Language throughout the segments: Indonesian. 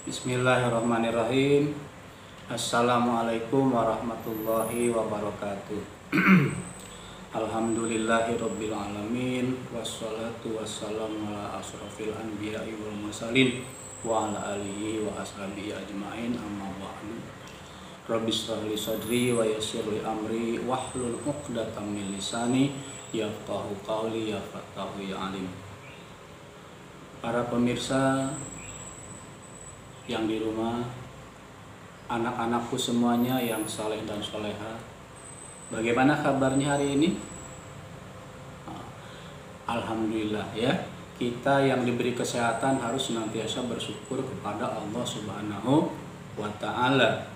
Bismillahirrahmanirrahim. Assalamualaikum warahmatullahi wabarakatuh. Alhamdulillahirabbil alamin, wassalatu wassalamu ala asrofil anbiya'i wal mursalin wa ala alihi wa ashabihi ajmain, amma ba'du. Rabbi shrah li sadri wa yassir li amri wahlul 'uqdatam min lisani yafqahu qawli ya fattahu ya alim. Para pemirsa yang di rumah, anak-anakku semuanya yang saleh dan soleha, bagaimana kabarnya hari ini? Alhamdulillah ya, kita yang diberi kesehatan harus senantiasa bersyukur kepada Allah Subhanahu wa Ta'ala,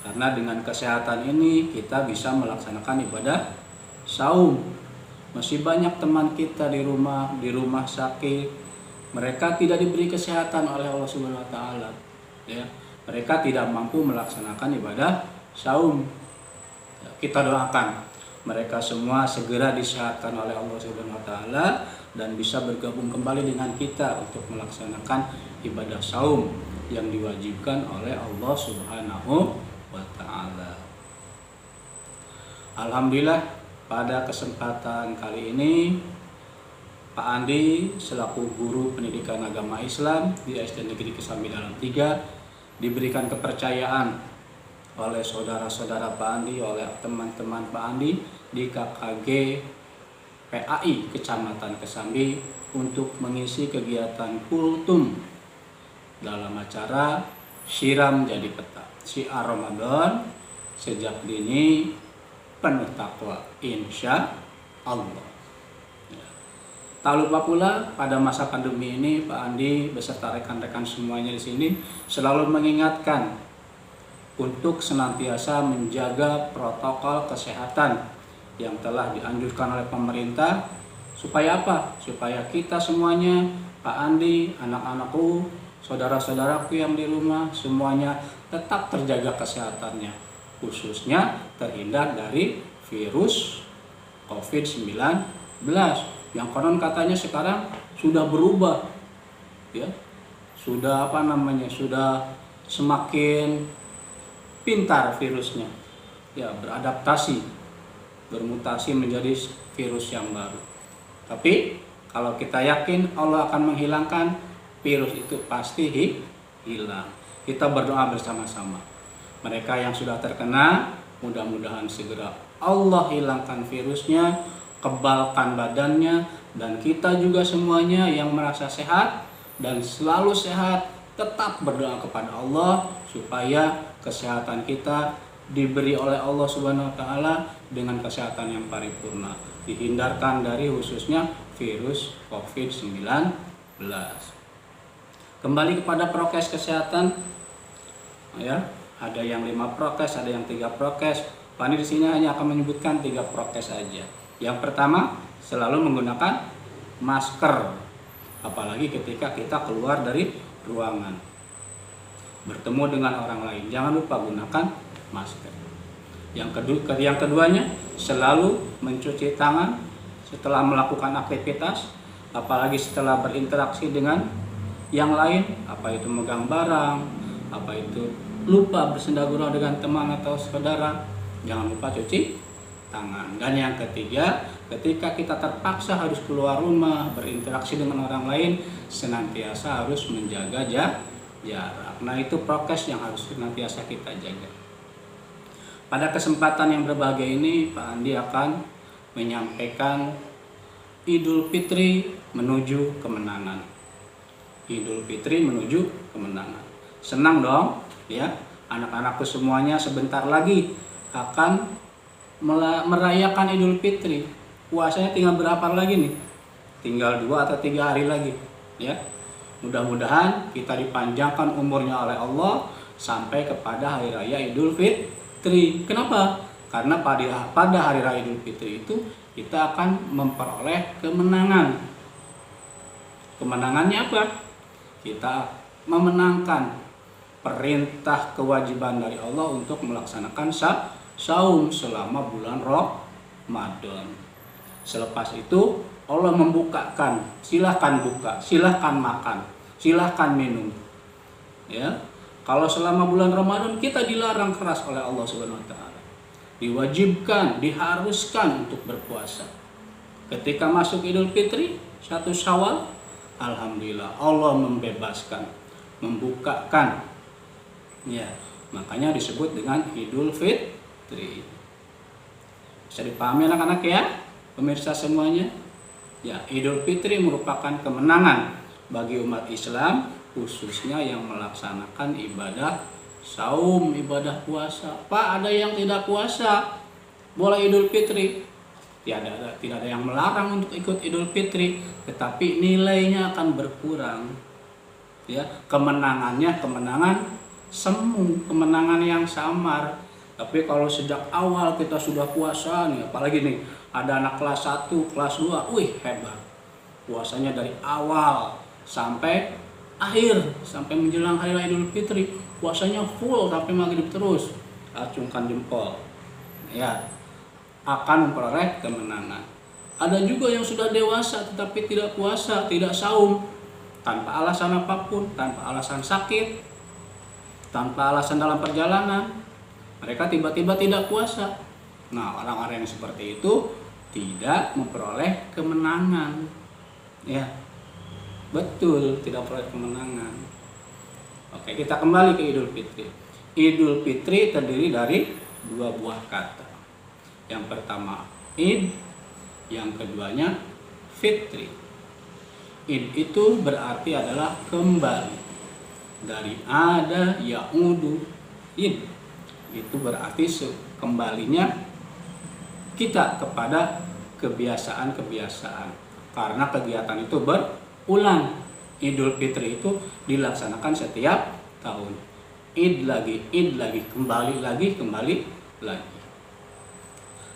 karena dengan kesehatan ini kita bisa melaksanakan ibadah saum. Masih banyak teman kita di rumah sakit, mereka tidak diberi kesehatan oleh Allah Subhanahu wa Ta'ala ya. Mereka tidak mampu melaksanakan ibadah saum. Kita doakan mereka semua segera disehatkan oleh Allah Subhanahu wa Ta'ala dan bisa bergabung kembali dengan kita untuk melaksanakan ibadah saum yang diwajibkan oleh Allah Subhanahu wa Ta'ala. Alhamdulillah, pada kesempatan kali ini Pak Andi selaku guru pendidikan agama Islam di SD Negeri Kesambi Dalam 3 diberikan kepercayaan oleh saudara-saudara Pak Andi, oleh teman-teman Pak Andi di KKG PAI Kecamatan Kesambi untuk mengisi kegiatan kultum dalam acara Siram Jadi Peta, Syiar Ramadan Sejak Dini Penuh Takwa Insya Allah. Tak lupa pula pada masa pandemi ini Pak Andi beserta rekan-rekan semuanya di sini selalu mengingatkan untuk senantiasa menjaga protokol kesehatan yang telah dianjurkan oleh pemerintah. Supaya apa? Supaya kita semuanya, Pak Andi, anak-anakku, saudara-saudaraku yang di rumah, semuanya tetap terjaga kesehatannya, khususnya terhindar dari virus COVID-19 yang konon katanya sekarang sudah berubah ya, sudah sudah semakin pintar virusnya ya, beradaptasi, bermutasi menjadi virus yang baru. Tapi kalau kita yakin Allah akan menghilangkan virus itu, pasti hilang. Kita berdoa bersama-sama. Mereka yang sudah terkena, mudah-mudahan segera Allah hilangkan virusnya, kebalkan badannya, dan kita juga semuanya yang merasa sehat dan selalu sehat tetap berdoa kepada Allah supaya kesehatan kita diberi oleh Allah Subhanahu wa Ta'ala dengan kesehatan yang paripurna, dihindarkan dari khususnya virus COVID-19. Kembali kepada prokes kesehatan ya, ada yang 5 prokes, ada yang 3 prokes. Pak Andi di sini hanya akan menyebutkan 3 prokes saja. Yang pertama, selalu menggunakan masker, apalagi ketika kita keluar dari ruangan, bertemu dengan orang lain, jangan lupa gunakan masker. Yang keduanya, selalu mencuci tangan setelah melakukan aktivitas, apalagi setelah berinteraksi dengan yang lain, apa itu megang barang, apa itu lupa bersendagurau dengan teman atau saudara, jangan lupa cuci tangan. Dan yang ketiga, ketika kita terpaksa harus keluar rumah berinteraksi dengan orang lain, senantiasa harus menjaga jarak. Nah, itu prokes yang harus senantiasa kita jaga. Pada kesempatan yang berbahagia ini, Pak Andi akan menyampaikan Idul Fitri menuju kemenangan. Idul Fitri menuju kemenangan. Senang dong ya, anak-anakku semuanya sebentar lagi akan merayakan Idul Fitri. Puasanya tinggal berapa lagi nih? Tinggal 2 atau 3 hari lagi ya. Mudah-mudahan kita dipanjangkan umurnya oleh Allah sampai kepada hari raya Idul Fitri. Kenapa? Karena pada hari raya Idul Fitri itu kita akan memperoleh kemenangan. Kemenangannya apa? Kita memenangkan perintah kewajiban dari Allah untuk melaksanakan saum selama bulan Ramadan. Selepas itu Allah membukakan, silahkan buka, silahkan makan, silahkan minum. Ya, kalau selama bulan Ramadan kita dilarang keras oleh Allah Subhanahu Wa Taala, diwajibkan, diharuskan untuk berpuasa. Ketika masuk Idul Fitri 1 Syawal, alhamdulillah Allah membebaskan, membukakan. Ya, makanya disebut dengan Idul Fitri. Bisa dipahami anak-anak ya, pemirsa semuanya? Ya, Idul Fitri merupakan kemenangan bagi umat Islam, khususnya yang melaksanakan ibadah saum, ibadah puasa. Pak, ada yang tidak puasa boleh Idul Fitri? Tidak ada yang melarang untuk ikut Idul Fitri, tetapi nilainya akan berkurang. Ya, kemenangannya kemenangan semu, kemenangan yang samar. Tapi kalau sejak awal kita sudah puasa nih, apalagi nih ada anak kelas 1, kelas 2, wih hebat. Puasanya dari awal sampai akhir, sampai menjelang hari raya Idul Fitri, puasanya full sampai maghrib terus. Acungkan jempol. Ya, akan memperoleh kemenangan. Ada juga yang sudah dewasa tetapi tidak puasa, tidak saum, tanpa alasan apapun, tanpa alasan sakit, tanpa alasan dalam perjalanan, mereka tiba-tiba tidak puasa. Nah, orang-orang yang seperti itu tidak memperoleh kemenangan. Ya, betul, tidak memperoleh kemenangan. Oke, kita kembali ke Idul Fitri. Idul Fitri terdiri dari 2 buah kata. Yang pertama Id, yang keduanya Fitri. Id itu berarti adalah kembali. Dari ada ya'udu id, itu berarti kembalinya kita kepada kebiasaan-kebiasaan, karena kegiatan itu berulang. Idul Fitri itu dilaksanakan setiap tahun. Id lagi, kembali lagi.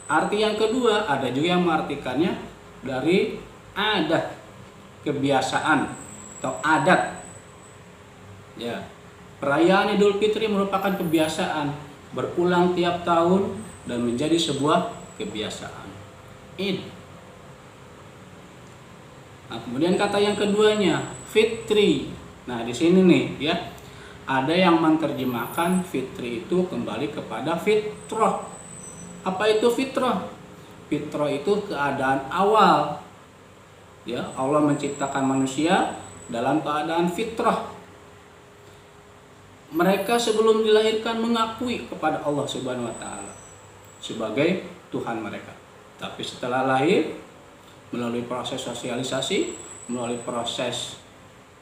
Arti yang kedua, ada juga yang mengartikannya dari adat, kebiasaan atau adat. Ya, perayaan Idul Fitri merupakan kebiasaan berulang tiap tahun dan menjadi sebuah kebiasaan. Id. Nah, kemudian kata yang keduanya, Fitri. Nah, di sini nih ya, ada yang menerjemahkan Fitri itu kembali kepada fitrah. Apa itu fitrah? Fitrah itu keadaan awal. Ya, Allah menciptakan manusia dalam keadaan fitrah. Mereka sebelum dilahirkan mengakui kepada Allah Subhanahu Wa Taala sebagai Tuhan mereka. Tapi setelah lahir, melalui proses sosialisasi, melalui proses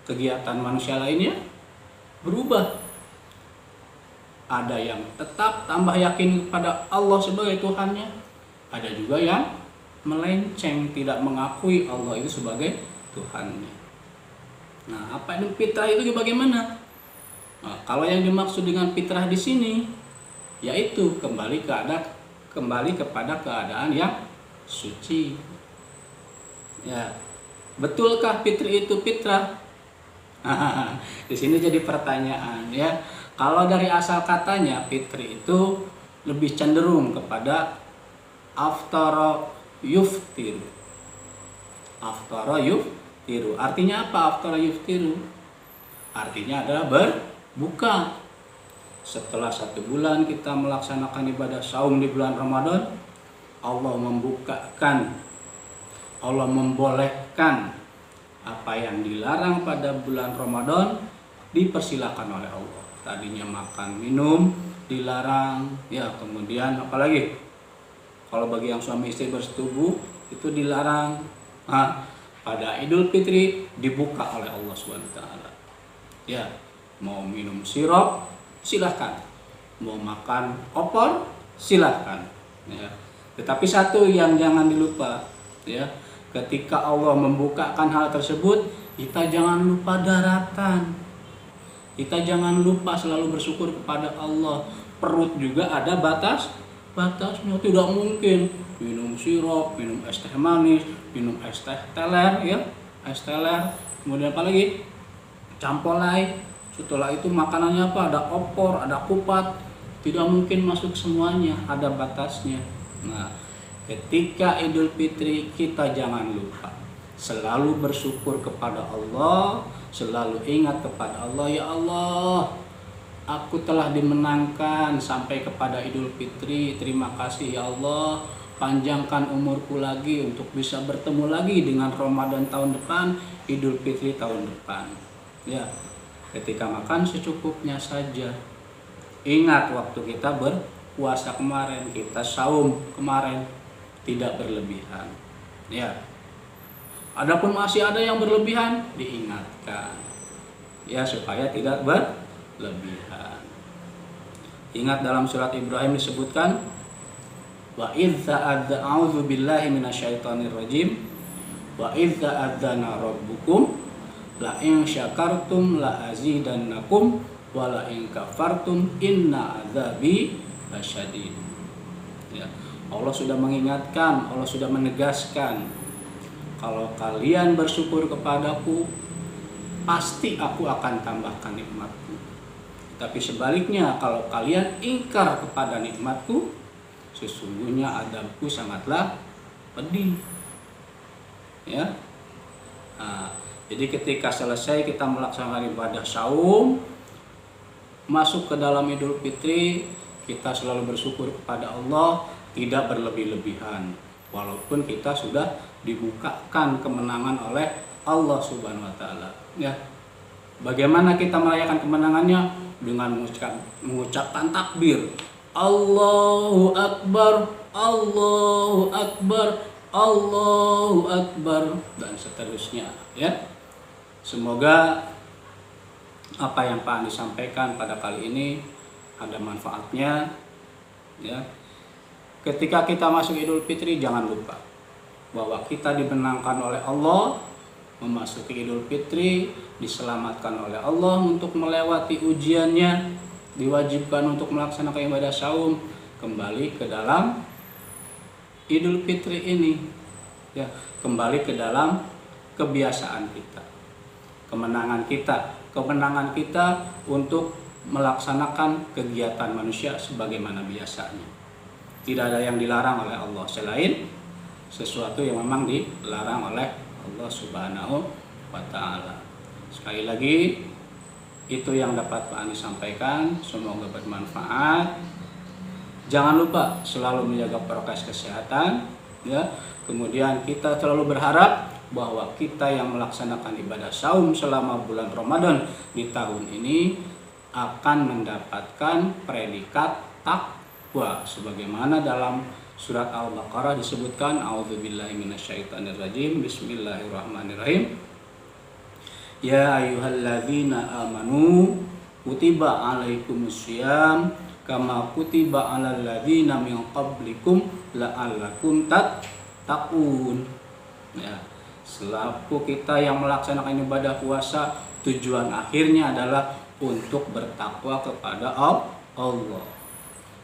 kegiatan manusia lainnya, berubah. Ada yang tetap tambah yakin kepada Allah sebagai Tuhannya, ada juga yang melenceng, tidak mengakui Allah itu sebagai Tuhannya. Nah, apa itu fitrah itu bagaimana? Nah, kalau yang dimaksud dengan fitrah di sini, yaitu kembali kepada keadaan yang suci. Ya, betulkah fitri itu fitrah? Di sini jadi pertanyaan ya. Kalau dari asal katanya, fitri itu lebih cenderung kepada aftara yuftiru. Aftara yuftiru. Artinya apa aftara yuftiru? Artinya adalah berbuka. Setelah 1 bulan kita melaksanakan ibadah saum di bulan Ramadan, Allah membukakan, Allah membolehkan apa yang dilarang pada bulan Ramadan dipersilakan oleh Allah. Tadinya makan minum dilarang, ya kemudian apalagi kalau bagi yang suami istri bersetubuh itu dilarang. Nah, pada Idul Fitri dibuka oleh Allah SWT. Ya, mau minum sirup silahkan, mau makan opor silahkan. Ya. Tetapi satu yang jangan dilupa, ya, ketika Allah membukakan hal tersebut, kita jangan lupa daratan. Kita jangan lupa selalu bersyukur kepada Allah. Perut juga ada batasnya. Tidak mungkin minum sirup, minum es teh manis, minum es teh teler, ya, es teler. Kemudian apa lagi? Campolai. Setelah itu makanannya apa? Ada opor, ada kupat. Tidak mungkin masuk semuanya, ada batasnya. Nah, ketika Idul Fitri kita jangan lupa selalu bersyukur kepada Allah, selalu ingat kepada Allah, ya Allah, aku telah dimenangkan sampai kepada Idul Fitri. Terima kasih ya Allah, panjangkan umurku lagi untuk bisa bertemu lagi dengan Ramadan tahun depan, Idul Fitri tahun depan. Ya, ketika makan secukupnya saja. Ingat waktu kita berpuasa kemarin, kita saum kemarin, tidak berlebihan. Ya. Adapun masih ada yang berlebihan, diingatkan. Ya, supaya tidak berlebihan. Ingat dalam surat Ibrahim disebutkan, wa idza a'udzu billahi minasyaitonir rajim, wa idza adzana rabbukum la in syakartum la azidannakum wa la in kafartum inna adzabi lasyadid. Ya, Allah sudah mengingatkan, Allah sudah menegaskan, kalau kalian bersyukur kepadaku, pasti aku akan tambahkan nikmatku. Tapi sebaliknya, kalau kalian ingkar kepada nikmatku, sesungguhnya adabku sangatlah pedih. Ya. Nah, jadi ketika selesai kita melaksanakan ibadah saum, masuk ke dalam Idul Fitri, kita selalu bersyukur kepada Allah, tidak berlebih-lebihan. Walaupun kita sudah dibukakan kemenangan oleh Allah Subhanahu wa taala. Ya. Bagaimana kita merayakan kemenangannya? Dengan mengucapkan takbir. Allahu Akbar, Allahu Akbar, Allahu Akbar, dan seterusnya, ya. Semoga apa yang Pak Andi sampaikan pada kali ini ada manfaatnya, ya. Ketika kita masuk Idul Fitri, jangan lupa bahwa kita dimenangkan oleh Allah, memasuki Idul Fitri, diselamatkan oleh Allah untuk melewati ujiannya, diwajibkan untuk melaksanakan ibadah saum, kembali ke dalam Idul Fitri ini, ya, kembali ke dalam kebiasaan kita, kemenangan kita untuk melaksanakan kegiatan manusia sebagaimana biasanya. Tidak ada yang dilarang oleh Allah selain sesuatu yang memang dilarang oleh Allah Subhanahu wa taala. Sekali lagi, itu yang dapat Pak Andi sampaikan, semoga bermanfaat. Jangan lupa selalu menjaga prokes kesehatan, ya. Kemudian kita selalu berharap bahwa kita yang melaksanakan ibadah saum selama bulan Ramadan di tahun ini akan mendapatkan predikat takwa sebagaimana dalam surat Al-Baqarah disebutkan, a'udzubillahi minasyaitonirrajim, bismillahirrahmanirrahim. Ya ayyuhalladzina amanu kutiba alaikumussyiyam kama kutiba alal ladzina min qablikum la'allakum tattaqun. Ya, selaku kita yang melaksanakan ibadah puasa, tujuan akhirnya adalah untuk bertakwa kepada Allah.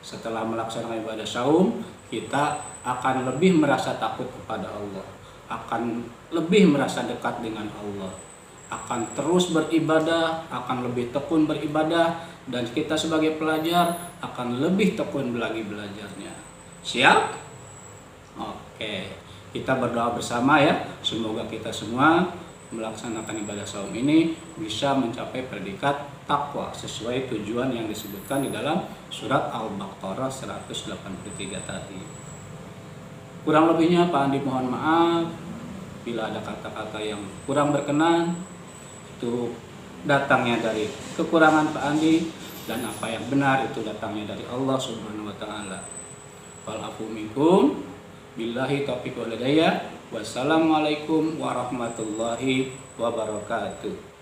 Setelah melaksanakan ibadah saum, kita akan lebih merasa takut kepada Allah, akan lebih merasa dekat dengan Allah, akan terus beribadah, akan lebih tekun beribadah, dan kita sebagai pelajar akan lebih tekun lagi belajarnya. Siap? Oke, kita berdoa bersama ya, semoga kita semua melaksanakan ibadah saum ini bisa mencapai predikat takwa sesuai tujuan yang disebutkan di dalam surat Al-Baqarah 183 tadi. Kurang lebihnya Pak Andi mohon maaf bila ada kata-kata yang kurang berkenan, itu datangnya dari kekurangan Pak Andi, dan apa yang benar itu datangnya dari Allah Subhanahu wa taala. Wal afu minkum billahi taufiq wal hidayah. Wassalamualaikum warahmatullahi wabarakatuh.